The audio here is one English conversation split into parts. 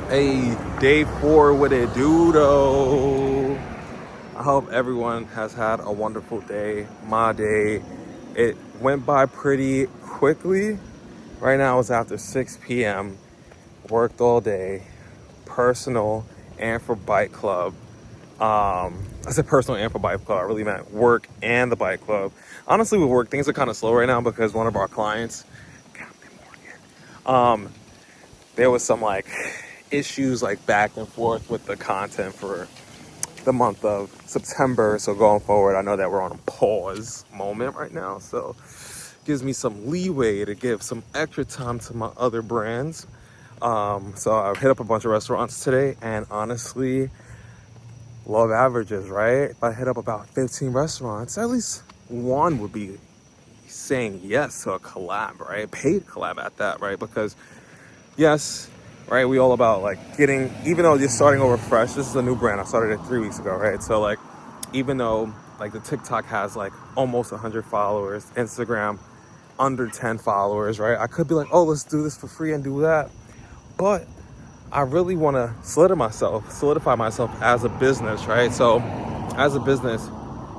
Hey, day 4, what it do though? I hope everyone has had a wonderful day. My day, it went by pretty quickly. Right now it's after 6 p.m. Worked all day, personal and for bike club. I said personal and for bike club. I really meant work and the bike club. Honestly, with work, things are kind of slow right now because one of our clients, there was some like issues like back and forth with the content for the month of September. So going forward, I know that we're on a pause moment right now. So gives me some leeway to give some extra time to my other brands. So I hit up a bunch of restaurants today, and honestly, love averages, right? If I hit up about 15 restaurants, at least one would be saying yes to a collab, right? Paid collab at that, right? Because yes, right, we all about like getting, even though you're starting over fresh, this is a new brand. I started it 3 weeks ago, right? So like, even though like the TikTok has like almost 100 followers, Instagram under 10 followers, right? I could be like, oh, let's do this for free and do that. But I really want to solidify myself as a business, right? So as a business,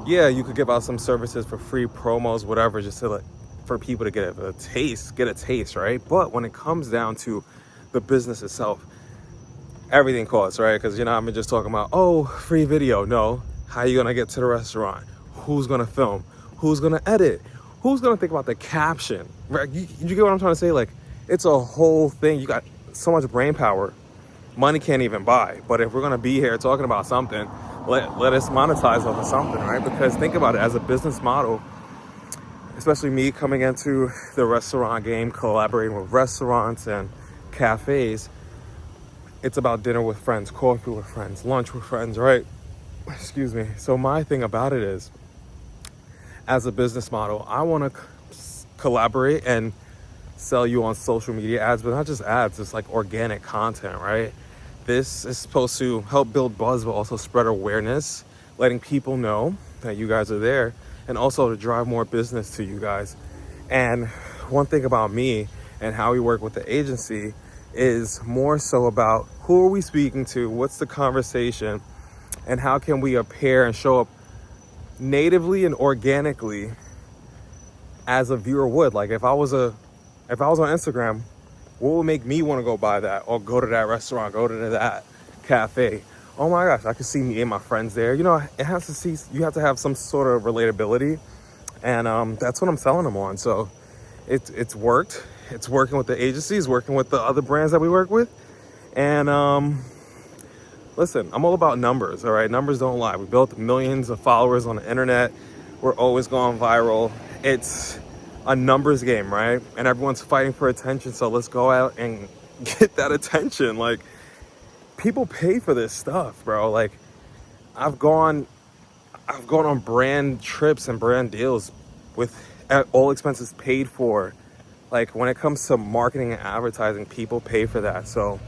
yeah, you could give out some services for free, promos, whatever, just to like, for people to get a taste, right? But when it comes down to the business itself, everything costs, right? Because I'm just talking about, oh, free video. No, how are you gonna get to the restaurant? Who's gonna film? Who's gonna edit? Who's gonna think about the caption? Right? You get what I'm trying to say? Like, it's a whole thing. You got so much brain power, money can't even buy. But if we're gonna be here talking about something, let us monetize off of something, right? Because think about it, as a business model, especially me coming into the restaurant game, collaborating with restaurants and cafes, it's about dinner with friends, coffee with friends, lunch with friends, right? Excuse me. So my thing about it is, as a business model, I want to collaborate and sell you on social media ads, but not just ads, it's like organic content, right? This is supposed to help build buzz, but also spread awareness, letting people know that you guys are there, and also to drive more business to you guys. And one thing about me and how we work with the agency is more so about who are we speaking to, what's the conversation, and how can we appear and show up natively and organically as a viewer would. Like if I was on Instagram, what would make me want to go buy that or go to that restaurant, go to that cafe? Oh my gosh, I could see me and my friends there. You have to have some sort of relatability, and that's what I'm selling them on. So it's worked. It's working with the agencies, working with the other brands that we work with. And listen, I'm all about numbers, all right? Numbers don't lie. We built millions of followers on the internet. We're always going viral. It's a numbers game, right? And everyone's fighting for attention, so let's go out and get that attention. Like, people pay for this stuff, bro. Like, I've gone on brand trips and brand deals with all expenses paid for. Like, when it comes to marketing and advertising, people pay for that. So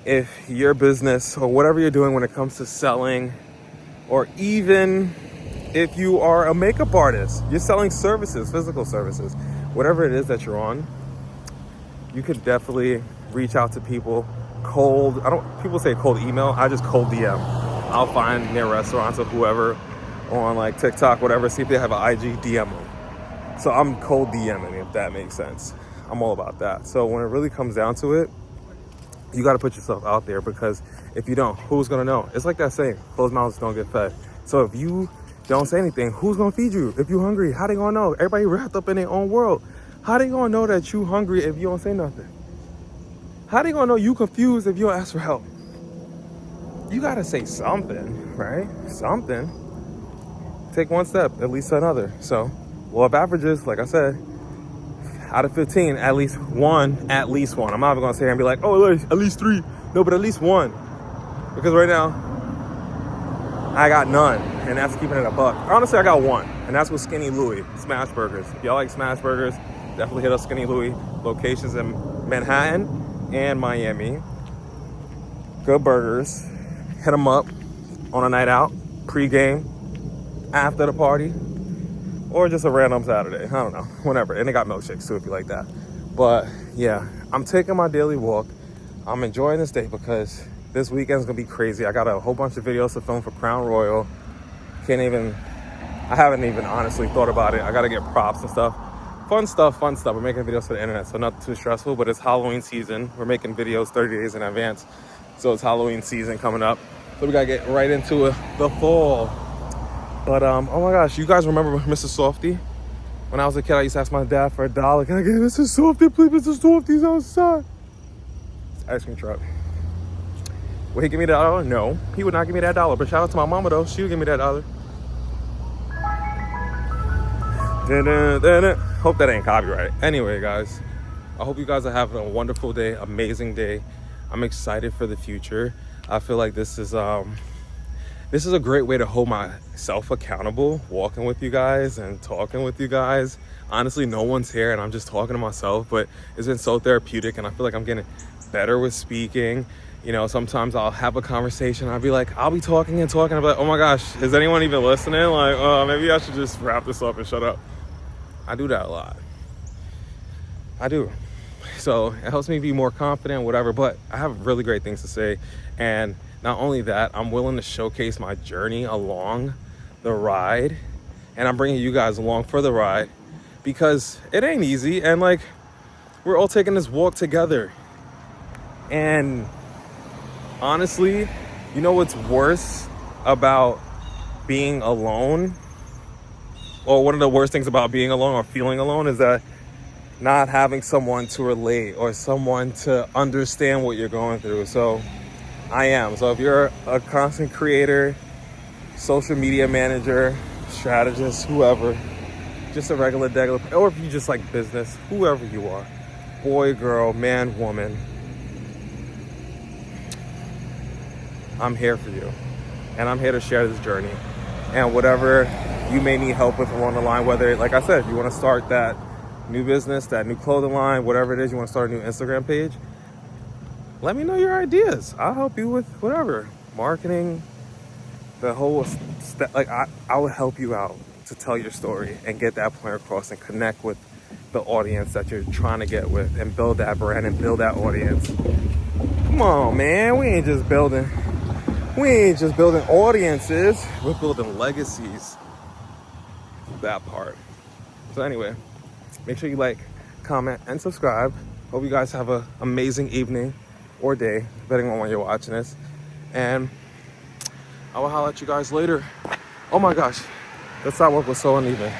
if your business or whatever you're doing when it comes to selling, or even if you are a makeup artist, you're selling services, physical services, whatever it is that you're on, you could definitely reach out to people people say cold email, I just cold DM. I'll find their restaurants or whoever on like TikTok, whatever, see if they have an IG, DM them. So I'm cold DMing, if that makes sense. I'm all about that. So when it really comes down to it, you got to put yourself out there, because if you don't, who's going to know? It's like that saying, closed mouths don't get fed. So if you don't say anything, who's going to feed you? If you're hungry, how they going to know? Everybody wrapped up in their own world. How they going to know that you hungry if you don't say nothing? How they going to know you confused if you don't ask for help? You got to say something, right? Something. Take one step, at least another. So, law of averages, like I said, out of 15, at least one. I'm not even gonna sit here and be like, oh, at least 3. No, but at least 1. Because right now, I got none, and that's keeping it a buck. Honestly, I got 1, and that's with Skinny Louie, Smash Burgers. If y'all like Smash Burgers, definitely hit up Skinny Louie. Locations in Manhattan and Miami. Good burgers. Hit them up on a night out, pre-game, after the party, or just a random Saturday. I don't know, whatever. And they got milkshakes too if you like that. But yeah, I'm taking my daily walk. I'm enjoying this day because this weekend's gonna be crazy. I got a whole bunch of videos to film for Crown Royal. I haven't even honestly thought about it. I gotta get props and stuff. Fun stuff. We're making videos for the internet, so not too stressful, but it's Halloween season. We're making videos 30 days in advance. So it's Halloween season coming up. So we gotta get right into the fall. But oh my gosh, you guys remember Mr. Softy? When I was a kid, I used to ask my dad for $1. Can I get Mr. Softy, please? Mr. Softy's outside. It's ice cream truck. Will he give me that $1? No, he would not give me that $1. But shout out to my mama though, she would give me that $1. Hope that ain't copyright. Anyway, guys, I hope you guys are having a wonderful day, amazing day. I'm excited for the future. I feel like this is a great way to hold myself accountable, walking with you guys and talking with you guys. Honestly, no one's here and I'm just talking to myself, but it's been so therapeutic and I feel like I'm getting better with speaking. You know, sometimes I'll have a conversation. I'll be talking and talking. I'll be like, oh my gosh, is anyone even listening? Like, maybe I should just wrap this up and shut up. I do that a lot. I do. So it helps me be more confident, whatever, but I have really great things to say. And not only that, I'm willing to showcase my journey along the ride. And I'm bringing you guys along for the ride because it ain't easy. And like, we're all taking this walk together. And honestly, you know what's worse about being alone? Or one of the worst things about being alone or feeling alone is that not having someone to relate or someone to understand what you're going through. So I am. So if you're a content creator, social media manager, strategist, whoever, just a regular, or if you just like business, whoever you are, boy, girl, man, woman, I'm here for you. And I'm here to share this journey. And whatever you may need help with along the line, whether, like I said, if you want to start that new business, that new clothing line, whatever it is, you want to start a new Instagram page, let me know your ideas. I'll help you with whatever. Marketing, the whole like I will help you out to tell your story and get that point across and connect with the audience that you're trying to get with and build that brand and build that audience. Come on, man. We ain't just building audiences, we're building legacies. That part. So anyway, make sure you like, comment, and subscribe. Hope you guys have an amazing evening or day, depending on when you're watching this. And I will holler at you guys later. Oh my gosh, that sidewalk was so uneven.